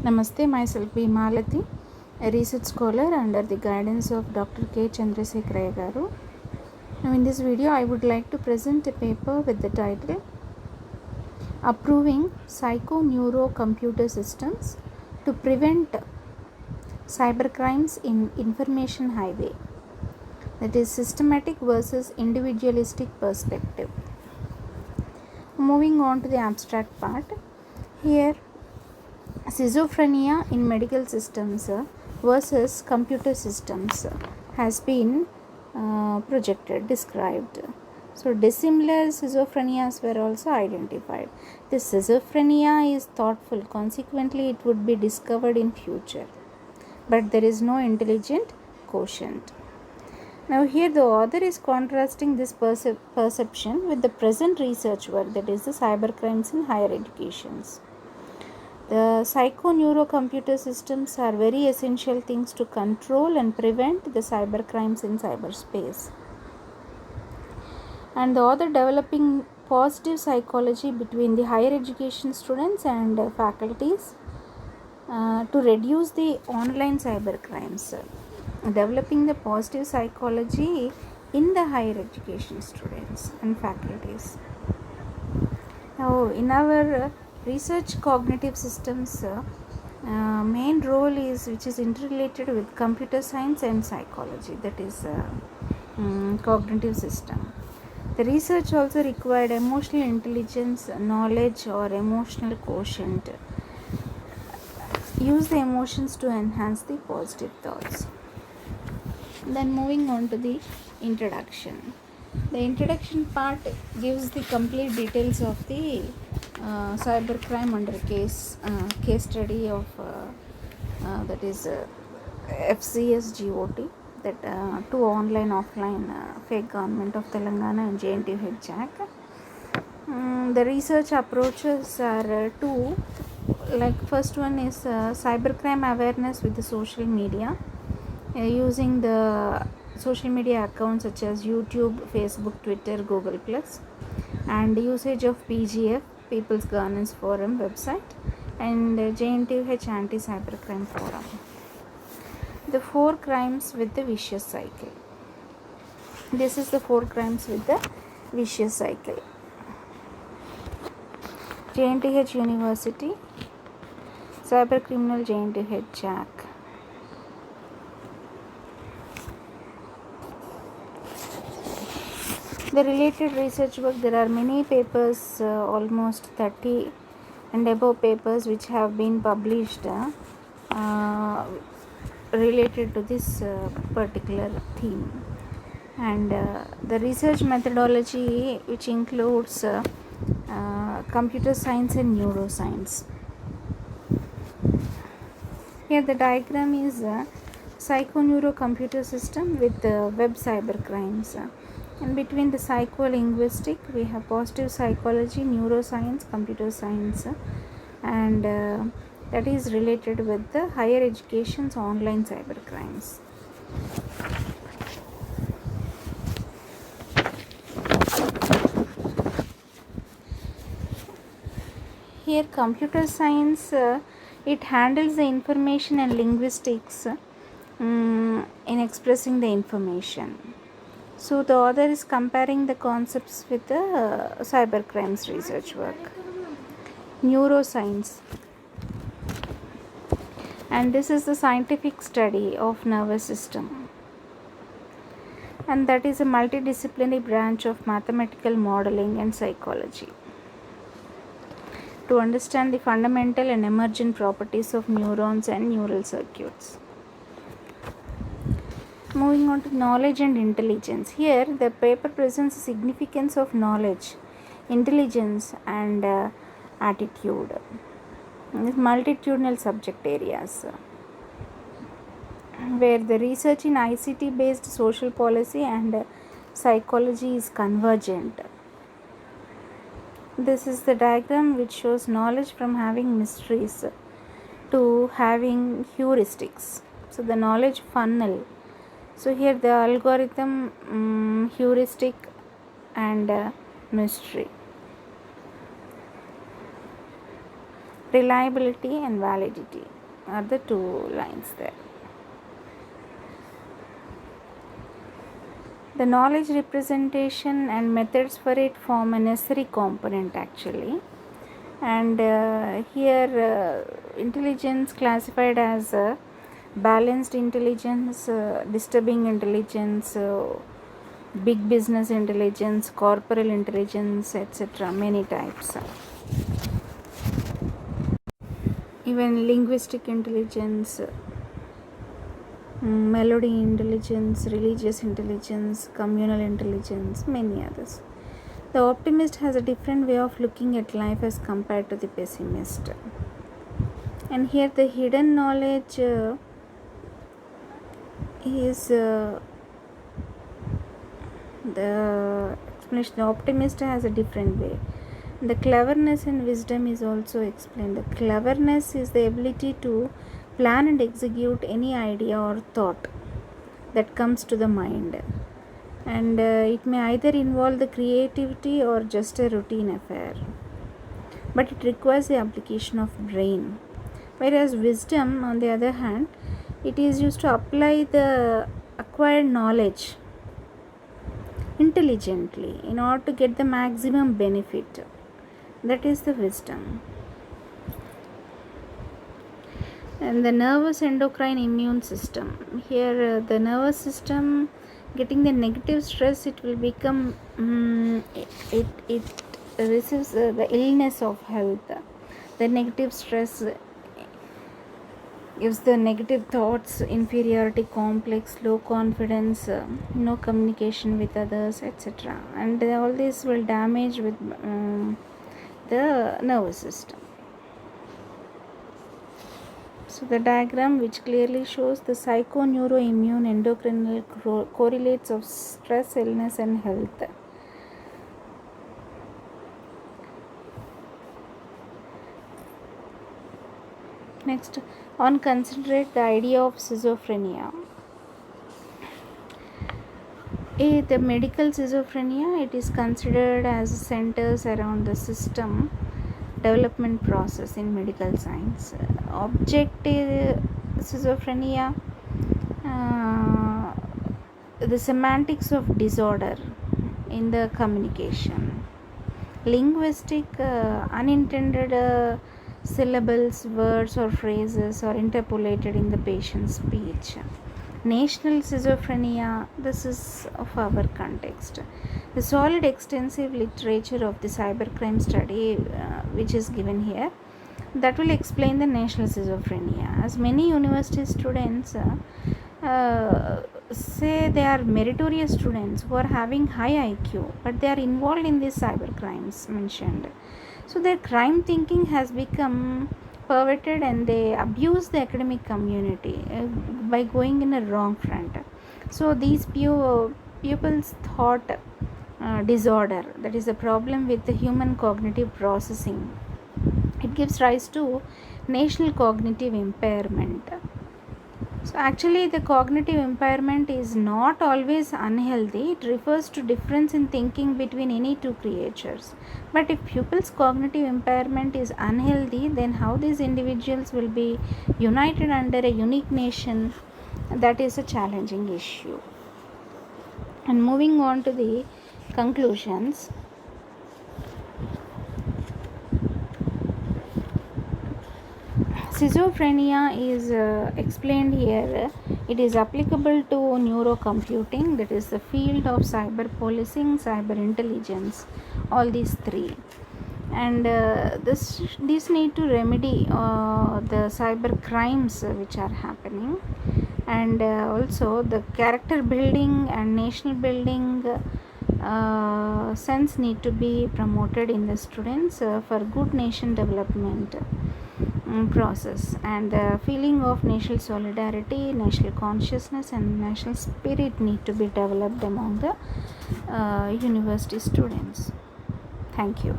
Namaste, myself B. Malati, a research scholar under the guidance of Dr. K. Chandrasekharaya Garu. Now, in this video, I would like to present a paper with the title Approving Psychoneurocomputer Systems to Prevent Cybercrimes in Information Highway. That is systematic versus individualistic perspective. Moving on to the abstract part. Here, schizophrenia in medical systems versus computer systems has been described. So dissimilar schizophrenias were also identified. This schizophrenia is thoughtful, consequently it would be discovered in future, but there is no intelligent quotient. Now here the author is contrasting this perception with the present research work, that is the cybercrimes in higher educations. The psychoneurocomputer systems are very essential things to control and prevent the cybercrimes in cyberspace. And the author developing positive psychology between the higher education students and faculties to reduce the online cybercrimes. Developing the positive psychology in the higher education students and faculties. Now, in our research cognitive systems, main role is which is interrelated with computer science and psychology, that is cognitive system. The research also required emotional intelligence, knowledge or emotional quotient. Use the emotions to enhance the positive thoughts. Then moving on to the introduction. The introduction part gives the complete details of the cybercrime under case study of that is FCS GOT, that two online offline fake government of Telangana and JNTU Jack. The research approaches are two. Like first one is cybercrime awareness with the social media, using the social media accounts such as YouTube, Facebook, Twitter, Google Plus, and usage of PGF, People's Governance Forum website, and JNTUH Anti-Cybercrime Forum. The 4 crimes with the vicious cycle. This is the 4 crimes with the vicious cycle. JNTH University, Cybercriminal JNTH Jack. The related research work, there are many papers, almost 30 and above papers which have been published related to this particular theme. And the research methodology, which includes computer science and neuroscience. Here the diagram is a psychoneurocomputer system with web cybercrimes. And between the psycholinguistic, we have positive psychology, neuroscience, computer science, and that is related with the higher education's online cybercrimes. Here computer science, it handles the information and linguistics in expressing the information. So the author is comparing the concepts with the cybercrimes research work. Neuroscience, and this is the scientific study of nervous system, and that is a multidisciplinary branch of mathematical modeling and psychology to understand the fundamental and emergent properties of neurons and neural circuits. Moving on to knowledge and intelligence. Here the paper presents the significance of knowledge, intelligence and attitude. Multitudinal subject areas where the research in ICT based social policy and psychology is convergent. This is the diagram which shows knowledge from having mysteries to having heuristics. So the knowledge funnel. So here the algorithm, heuristic and mystery. Reliability and validity are the two lines there. The knowledge representation and methods for it form a necessary component actually. And here intelligence classified as balanced intelligence, disturbing intelligence, big business intelligence, corporal intelligence, etc. Many types. Even linguistic intelligence, melody intelligence, religious intelligence, communal intelligence, many others. The optimist has a different way of looking at life as compared to the pessimist. And here the hidden knowledge is the explanation. The optimist has a different way. The cleverness and wisdom is also explained. The cleverness is the ability to plan and execute any idea or thought that comes to the mind, and it may either involve the creativity or just a routine affair, but it requires the application of brain. Whereas wisdom, on the other hand, it is used to apply the acquired knowledge intelligently in order to get the maximum benefit. That is the wisdom. And the nervous endocrine immune system. Here the nervous system getting the negative stress, it will become it receives the illness of health. The negative stress gives the negative thoughts, inferiority complex, low confidence, no communication with others, etc. And all this will damage with the nervous system. So the diagram, which clearly shows the psychoneuroimmune endocrinal correlates of stress, illness and health. Next, on considerate the idea of schizophrenia. The medical schizophrenia, it is considered as centers around the system development process in medical science. Objective schizophrenia, the semantics of disorder in the communication. Linguistic, unintended syllables, words or phrases are interpolated in the patient's speech. National schizophrenia, this is of our context. The solid extensive literature of the cybercrime study, which is given here, that will explain the national schizophrenia. As many university students say they are meritorious students who are having high IQ, but they are involved in these cybercrimes mentioned. So their crime thinking has become perverted and they abuse the academic community by going in a wrong front. So these pupils thought disorder, that is a problem with the human cognitive processing. It gives rise to national cognitive impairment. So actually the cognitive impairment is not always unhealthy. It refers to difference in thinking between any two creatures. But if pupils' cognitive impairment is unhealthy, then how these individuals will be united under a unique nation, that is a challenging issue. And moving on to the conclusions. Schizophrenia is explained here. It is applicable to neurocomputing, that is the field of cyber policing, cyber intelligence, all these three. And these need to remedy the cyber crimes which are happening, and also the character building and national building sense need to be promoted in the students for good nation development process, and the feeling of national solidarity, national consciousness and national spirit need to be developed among the university students. Thank you.